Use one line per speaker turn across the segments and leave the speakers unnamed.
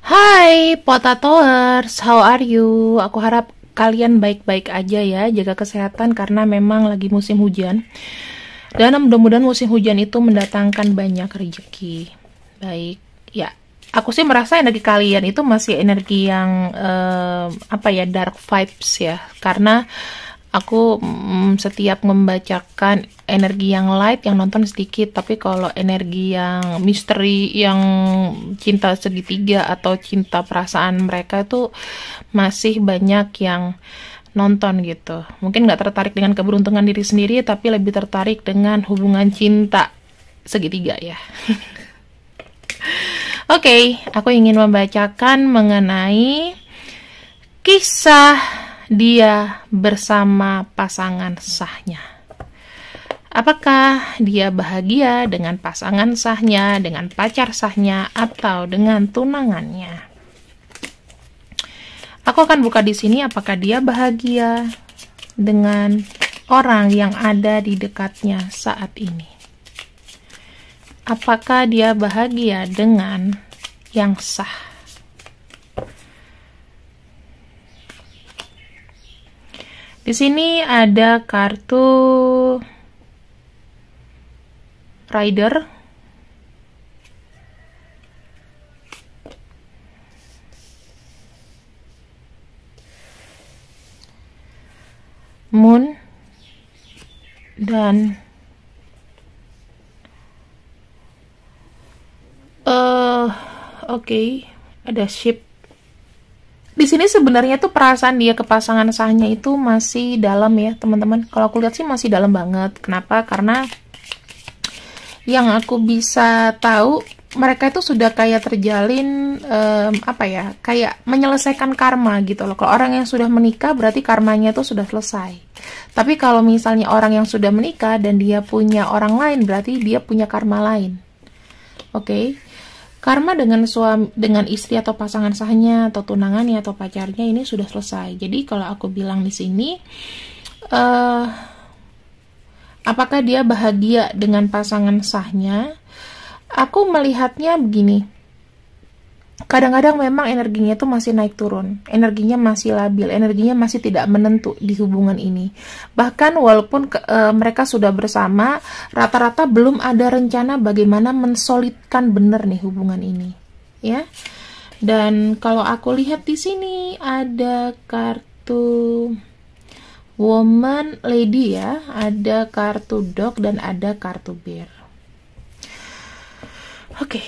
Hai Potatoers, how are you? Aku harap kalian baik-baik aja ya, jaga kesehatan karena memang lagi musim hujan. Dan mudah-mudahan musim hujan itu mendatangkan banyak rezeki. Baik, ya. Aku sih merasa energi kalian itu masih energi yang dark vibes ya, karena aku setiap membacakan energi yang light, yang nonton sedikit, tapi kalau energi yang misteri, yang cinta segitiga atau cinta perasaan mereka itu masih banyak yang nonton gitu. Mungkin nggak tertarik dengan keberuntungan diri sendiri, tapi lebih tertarik dengan hubungan cinta segitiga ya. Oke, aku ingin membacakan mengenai kisah dia bersama pasangan sahnya. Apakah dia bahagia dengan pasangan sahnya, dengan pacar sahnya, atau dengan tunangannya? Aku akan buka di sini apakah dia bahagia dengan orang yang ada di dekatnya saat ini. Apakah dia bahagia dengan yang sah? Di sini ada kartu Rider, Moon, dan ada Ship. Di sini sebenarnya tuh perasaan dia ke pasangan sahnya itu masih dalam ya, teman-teman. Kalau aku lihat sih masih dalam banget. Kenapa? Karena yang aku bisa tahu mereka itu sudah kayak terjalin kayak menyelesaikan karma gitu loh. Kalau orang yang sudah menikah berarti karmanya itu sudah selesai. Tapi kalau misalnya orang yang sudah menikah dan dia punya orang lain berarti dia punya karma lain. Oke. Karma dengan istri atau pasangan sahnya atau tunangannya atau pacarnya ini sudah selesai. Jadi kalau aku bilang di sini, apakah dia bahagia dengan pasangan sahnya? Aku melihatnya begini. Kadang-kadang memang energinya itu masih naik turun, energinya masih labil, energinya masih tidak menentu di hubungan ini. Bahkan walaupun mereka sudah bersama, rata-rata belum ada rencana bagaimana mensolidkan benar nih hubungan ini, ya. Dan kalau aku lihat di sini ada kartu Woman, Lady ya, ada kartu Dog dan ada kartu Bear. Oke.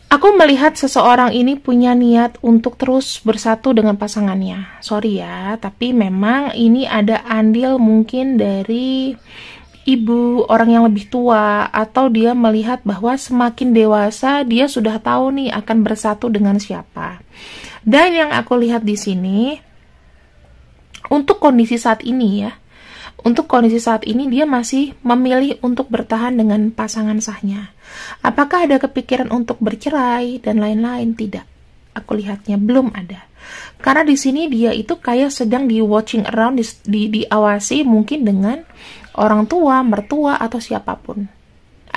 Aku melihat seseorang ini punya niat untuk terus bersatu dengan pasangannya. Sorry ya, tapi memang ini ada andil mungkin dari ibu, orang yang lebih tua, atau dia melihat bahwa semakin dewasa dia sudah tahu nih akan bersatu dengan siapa. Dan yang aku lihat di sini, untuk kondisi saat ini ya, untuk kondisi saat ini dia masih memilih untuk bertahan dengan pasangan sahnya. Apakah ada kepikiran untuk bercerai dan lain-lain? Tidak. Aku lihatnya belum ada. Karena di sini dia itu kayak sedang di watching around, diawasi mungkin dengan orang tua, mertua, atau siapapun.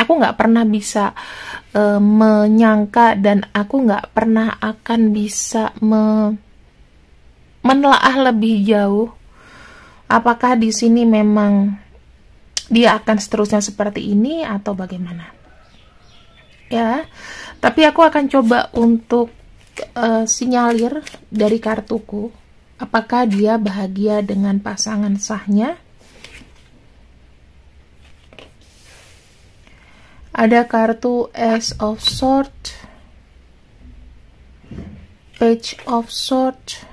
Aku nggak pernah bisa menyangka dan aku nggak pernah akan bisa menelaah lebih jauh. Apakah di sini memang dia akan seterusnya seperti ini atau bagaimana? Ya, tapi aku akan coba untuk sinyalir dari kartuku. Apakah dia bahagia dengan pasangan sahnya? Ada kartu Ace of Swords, Page of Swords.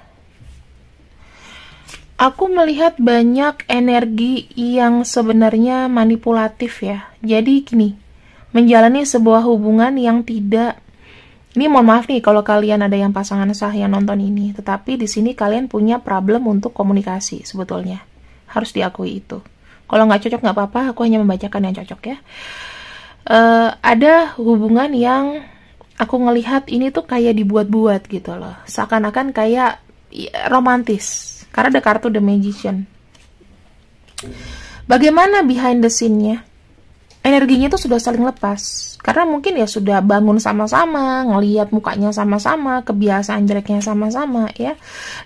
Aku melihat banyak energi yang sebenarnya manipulatif ya. Jadi gini, menjalani sebuah hubungan yang tidak, ini mohon maaf nih kalau kalian ada yang pasangan sah yang nonton ini, tetapi di sini kalian punya problem untuk komunikasi sebetulnya. Harus diakui itu. Kalau nggak cocok nggak apa-apa, aku hanya membacakan yang cocok ya. Ada hubungan yang aku ngelihat ini tuh kayak dibuat-buat gitu loh. Seakan-akan kayak romantis. Karena ada kartu The Magician. Bagaimana behind the scene-nya? energinya itu sudah saling lepas. Karena mungkin ya sudah bangun sama-sama, ngelihat mukanya sama-sama, kebiasaan jeleknya sama-sama ya.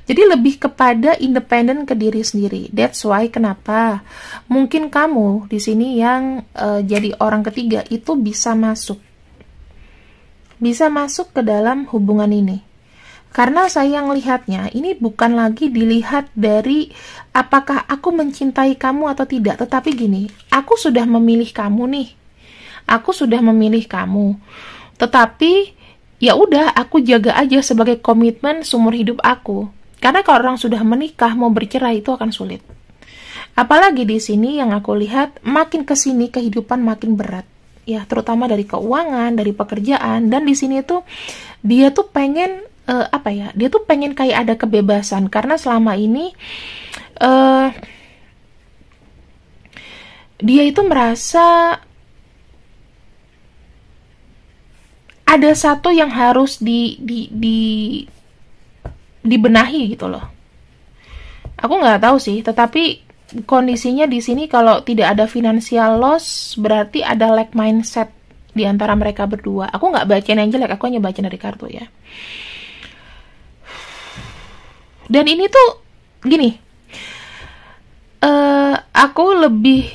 Jadi lebih kepada independen ke diri sendiri. That's why kenapa mungkin kamu di sini yang jadi orang ketiga itu bisa masuk ke dalam hubungan ini. Karena saya melihatnya, ini bukan lagi dilihat dari apakah aku mencintai kamu atau tidak, tetapi gini, aku sudah memilih kamu nih. Aku sudah memilih kamu. Tetapi ya udah, aku jaga aja sebagai komitmen seumur hidup aku. Karena kalau orang sudah menikah mau bercerai itu akan sulit. Apalagi di sini yang aku lihat, makin ke sini kehidupan makin berat. Ya, terutama dari keuangan, dari pekerjaan, dan di sini tuh dia tuh pengen dia tuh pengen kayak ada kebebasan karena selama ini dia itu merasa ada satu yang harus dibenahi gitu loh. Aku nggak tahu sih, tetapi kondisinya di sini kalau tidak ada financial loss berarti ada lack mindset di antara mereka berdua. Aku nggak bacain yang jelek, aku hanya baca dari kartu ya. Dan ini tuh gini, aku lebih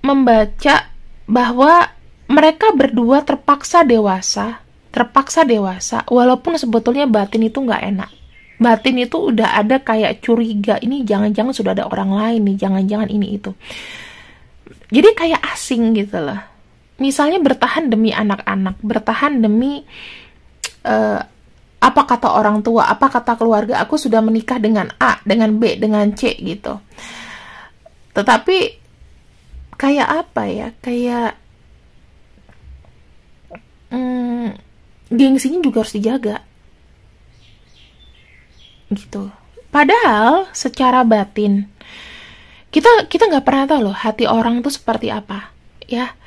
membaca bahwa mereka berdua terpaksa dewasa, walaupun sebetulnya batin itu nggak enak. Batin itu udah ada kayak curiga, ini jangan-jangan sudah ada orang lain nih, jangan-jangan ini itu. Jadi kayak asing gitu loh. Misalnya bertahan demi anak-anak, bertahan demi apa kata orang tua, apa kata keluarga, aku sudah menikah dengan A, dengan B, dengan C gitu. Tetapi kayak apa ya, kayak gengsinya juga harus dijaga gitu. Padahal secara batin kita nggak pernah tahu loh hati orang tuh seperti apa ya.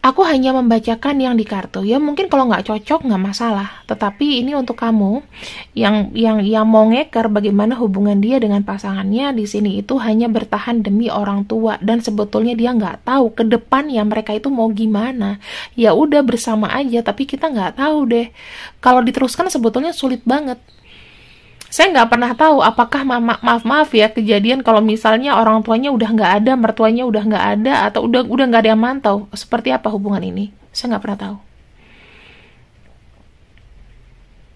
Aku hanya membacakan yang di kartu. Ya mungkin kalau nggak cocok nggak masalah. Tetapi ini untuk kamu yang mau ngeker bagaimana hubungan dia dengan pasangannya di sini itu hanya bertahan demi orang tua dan sebetulnya dia nggak tahu ke depannya mereka itu mau gimana. Ya udah bersama aja tapi kita nggak tahu deh. Kalau diteruskan sebetulnya sulit banget. Saya nggak pernah tahu apakah maaf ya kejadian kalau misalnya orang tuanya udah nggak ada, mertuanya udah nggak ada, atau udah nggak ada yang mantau. Seperti apa hubungan ini? Saya nggak pernah tahu.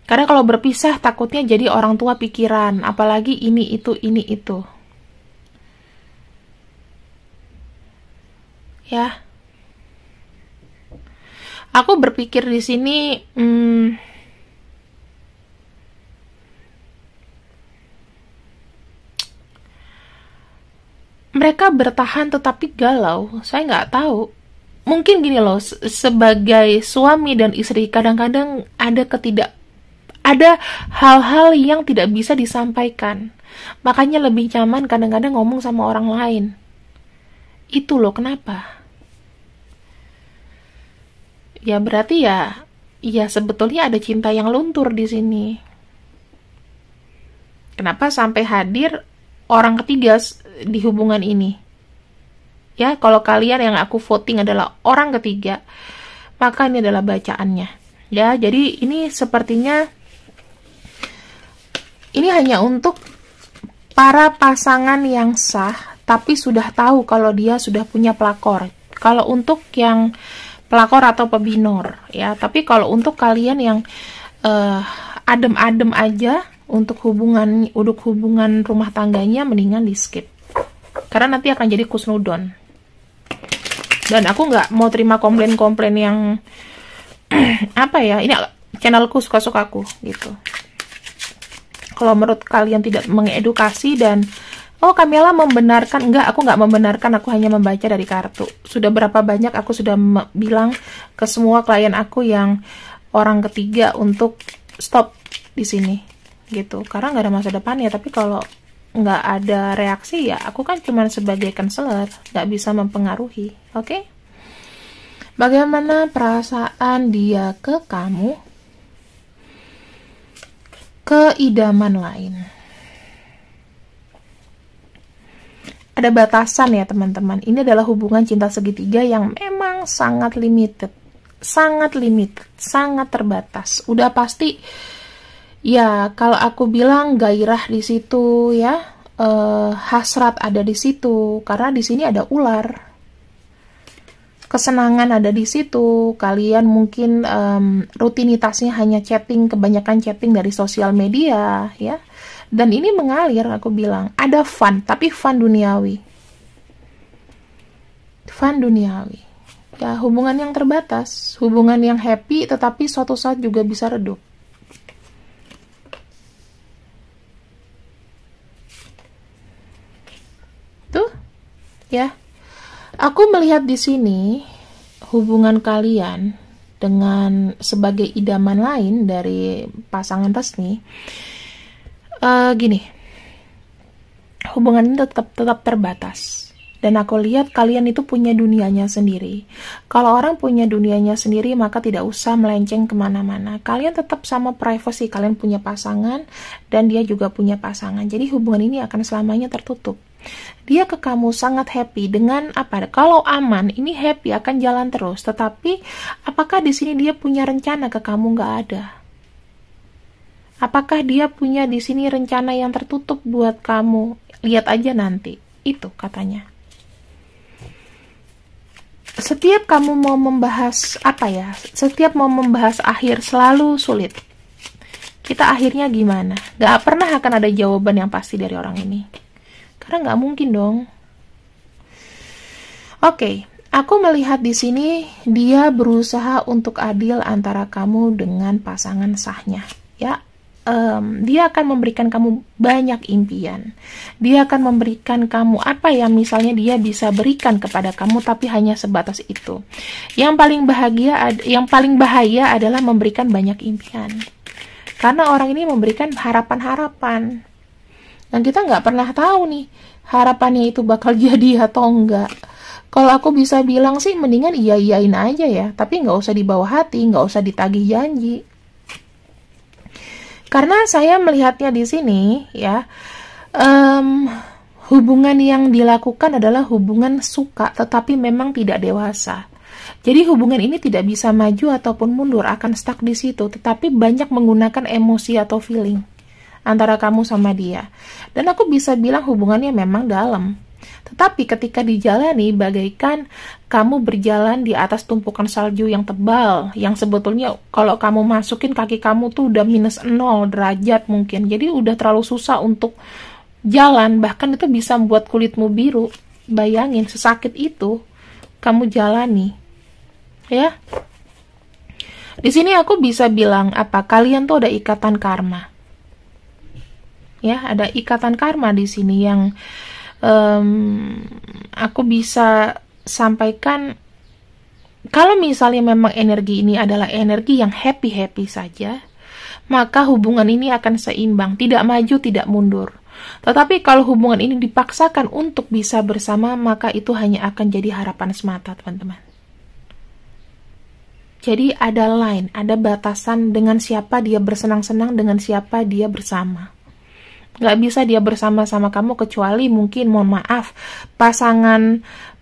Karena kalau berpisah takutnya jadi orang tua pikiran, apalagi ini itu. Ya, aku berpikir di sini. Mereka bertahan tetapi galau. Saya nggak tahu. Mungkin gini loh, sebagai suami dan istri kadang-kadang ada hal-hal yang tidak bisa disampaikan. Makanya lebih nyaman kadang-kadang ngomong sama orang lain. Itu loh kenapa. Ya berarti ya sebetulnya ada cinta yang luntur di sini. Kenapa sampai hadir orang ketiga di hubungan ini? Ya, kalau kalian yang aku voting adalah orang ketiga, maka ini adalah bacaannya. Ya, jadi ini sepertinya ini hanya untuk para pasangan yang sah, tapi sudah tahu kalau dia sudah punya pelakor. Kalau untuk yang pelakor atau pebinor, ya. Tapi kalau untuk kalian yang adem-adem aja, untuk hubungan rumah tangganya mendingan di skip karena nanti akan jadi kusnudon. Dan aku nggak mau terima komplain-komplain yang apa ya, ini channelku suka-sukaku gitu. Kalau menurut kalian tidak mengedukasi dan Camilla membenarkan, enggak, aku nggak membenarkan, aku hanya membaca dari kartu. Sudah berapa banyak aku sudah bilang ke semua klien aku yang orang ketiga untuk stop di sini gitu, karena nggak ada masa depannya. Tapi kalau nggak ada reaksi ya aku kan cuma sebagai counselor, nggak bisa mempengaruhi. Oke? Bagaimana perasaan dia ke kamu? Keidaman lain. Ada batasan ya teman-teman. Ini adalah hubungan cinta segitiga yang memang sangat limited, sangat terbatas. Udah pasti ya, kalau aku bilang gairah di situ ya, hasrat ada di situ karena di sini ada ular. Kesenangan ada di situ. Kalian mungkin rutinitasnya hanya chatting, kebanyakan chatting dari sosial media ya. Dan ini mengalir, aku bilang. Ada fun, tapi fun duniawi. Fun duniawi. Ya, hubungan yang terbatas, hubungan yang happy tetapi suatu saat juga bisa redup. Tuh. Ya. Aku melihat di sini hubungan kalian dengan sebagai idaman lain dari pasangan resmi. Gini, hubungan ini tetap terbatas. Dan aku lihat kalian itu punya dunianya sendiri. Kalau orang punya dunianya sendiri, maka tidak usah melenceng kemana-mana. Kalian tetap sama privacy, kalian punya pasangan, dan dia juga punya pasangan. Jadi hubungan ini akan selamanya tertutup. Dia ke kamu sangat happy dengan apa? Kalau aman, ini happy akan jalan terus. Tetapi apakah di sini dia punya rencana ke kamu? Nggak ada. Apakah dia punya di sini rencana yang tertutup buat kamu? Lihat aja nanti. Itu katanya. Setiap kamu mau membahas apa ya? Setiap mau membahas akhir selalu sulit. Kita akhirnya gimana? Nggak pernah akan ada jawaban yang pasti dari orang ini. Karena nggak mungkin dong. Oke, aku melihat di sini dia berusaha untuk adil antara kamu dengan pasangan sahnya. Ya, dia akan memberikan kamu banyak impian. Dia akan memberikan kamu apa yang misalnya dia bisa berikan kepada kamu, tapi hanya sebatas itu. Yang paling bahaya adalah memberikan banyak impian. Karena orang ini memberikan harapan-harapan. Dan kita nggak pernah tahu nih, harapannya itu bakal jadi atau enggak. Kalau aku bisa bilang sih, mendingan iya-iyain aja ya. Tapi nggak usah dibawa hati, nggak usah ditagih janji. Karena saya melihatnya di sini, ya, hubungan yang dilakukan adalah hubungan suka, tetapi memang tidak dewasa. Jadi hubungan ini tidak bisa maju ataupun mundur, akan stuck di situ. Tetapi banyak menggunakan emosi atau feeling antara kamu sama dia. Dan aku bisa bilang hubungannya memang dalam. Tetapi ketika dijalani bagaikan kamu berjalan di atas tumpukan salju yang tebal, yang sebetulnya kalau kamu masukin kaki kamu tuh udah minus 0 derajat mungkin. Jadi udah terlalu susah untuk jalan, bahkan itu bisa membuat kulitmu biru. Bayangin sesakit itu kamu jalani. Ya. Di sini aku bisa bilang apa? Kalian tuh ada ikatan karma. Ya, ada ikatan karma di sini yang aku bisa sampaikan. Kalau misalnya memang energi ini adalah energi yang happy-happy saja, maka hubungan ini akan seimbang, tidak maju, tidak mundur. Tetapi kalau hubungan ini dipaksakan untuk bisa bersama, maka itu hanya akan jadi harapan semata, teman-teman. Jadi ada line, ada batasan dengan siapa dia bersenang-senang, dengan siapa dia bersama. Nggak bisa dia bersama-sama kamu kecuali mungkin, mohon maaf,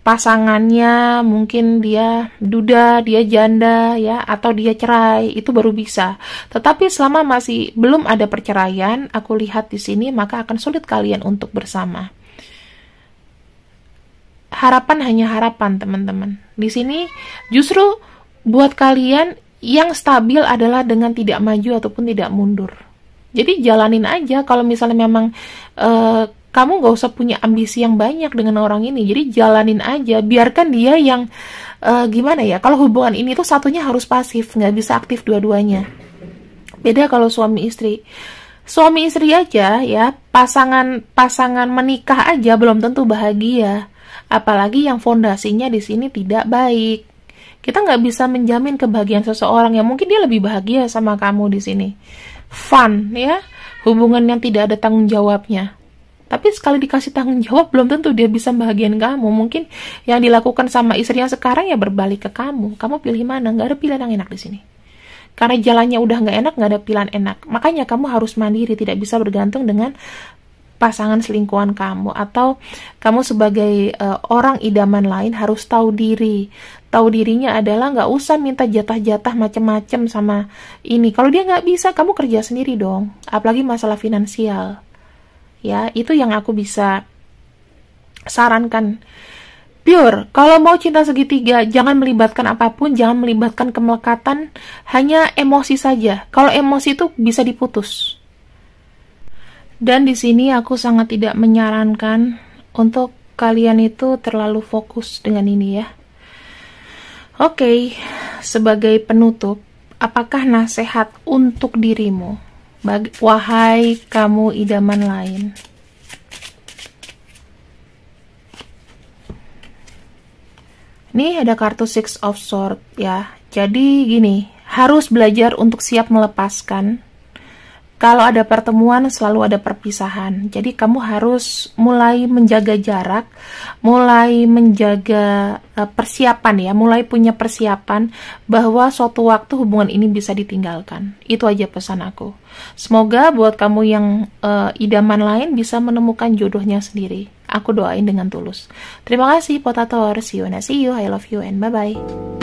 pasangannya mungkin dia duda, dia janda ya, atau dia cerai, itu baru bisa. Tetapi selama masih belum ada perceraian, aku lihat di sini, maka akan sulit kalian untuk bersama. Harapan hanya harapan, teman-teman. Di sini justru buat kalian yang stabil adalah dengan tidak maju ataupun tidak mundur. Jadi jalanin aja. Kalau misalnya memang kamu gak usah punya ambisi yang banyak dengan orang ini. Jadi jalanin aja. Biarkan dia yang gimana ya. Kalau hubungan ini tuh satunya harus pasif, nggak bisa aktif dua-duanya. Beda kalau suami istri. Suami istri aja ya, pasangan menikah aja belum tentu bahagia. Apalagi yang fondasinya di sini tidak baik. Kita nggak bisa menjamin kebahagiaan seseorang yang mungkin dia lebih bahagia sama kamu di sini. Fun ya, hubungan yang tidak ada tanggung jawabnya. Tapi sekali dikasih tanggung jawab belum tentu dia bisa bahagiain kamu. Mungkin yang dilakukan sama istrinya sekarang ya berbalik ke kamu. Kamu pilih mana? Nggak ada pilihan yang enak di sini. Karena jalannya udah nggak enak, nggak ada pilihan enak. Makanya kamu harus mandiri, tidak bisa bergantung dengan pasangan selingkuhan kamu. Atau kamu sebagai orang idaman lain harus tahu diri. tahu dirinya adalah nggak usah minta jatah-jatah macem-macem sama ini. Kalau dia nggak bisa, kamu kerja sendiri dong. Apalagi masalah finansial. Ya, itu yang aku bisa sarankan. Pure, kalau mau cinta segitiga, jangan melibatkan apapun, jangan melibatkan kemelekatan, hanya emosi saja. Kalau emosi itu bisa diputus. Dan di sini aku sangat tidak menyarankan untuk kalian itu terlalu fokus dengan ini ya. Oke, sebagai penutup, apakah nasihat untuk dirimu, wahai kamu idaman lain? Nih ada kartu Six of Swords ya. Jadi gini, harus belajar untuk siap melepaskan. Kalau ada pertemuan selalu ada perpisahan. Jadi kamu harus mulai menjaga jarak, mulai menjaga persiapan ya, mulai punya persiapan bahwa suatu waktu hubungan ini bisa ditinggalkan. Itu aja pesan aku. Semoga buat kamu yang idaman lain bisa menemukan jodohnya sendiri. Aku doain dengan tulus. Terima kasih Potator. See you and I love you and bye-bye.